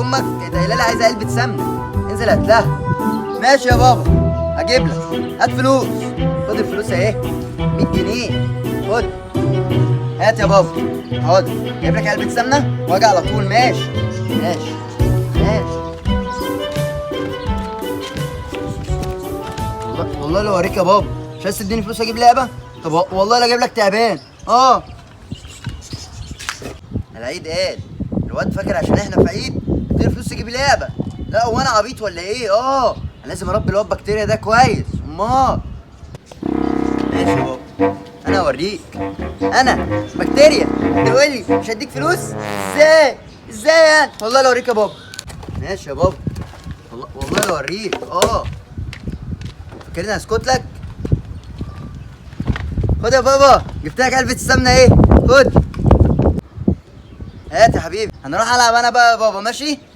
امك كانت قايله لي عايزه علبه سمنه، انزل هات لها. ماشي يا بابا هجيب لك. هات فلوس. خد الفلوس اهي 100 جنيه. خد. هات يا بابا. حاضر جايب لك علبه سمنه واجي على طول. ماشي ماشي ماشي. والله لو اوريك يا بابا مش عايز تديني فلوس اجيب لعبه. طب والله لا اجيب لك تعبان. العيد قال الواد فاكر عشان احنا في عيد اديني فلوس تجيب لعبه. لا هو انا عبيط ولا ايه؟ انا لازم اربي الواد بكتيريا ده كويس. امال. ماشي يا بابا انا اوريك. انا بكتيريا تقول لي مش هديك فلوس؟ ازاي يعني؟ والله لو اوريك يا بابا. ماشي يا بابا. والله لو اوريك. فاكرني هسكت لك؟ خد يا بابا جبت لك علبه السمنه اهي. خد. هات يا حبيبي. هنروح العب انا بقى يا بابا. ماشي.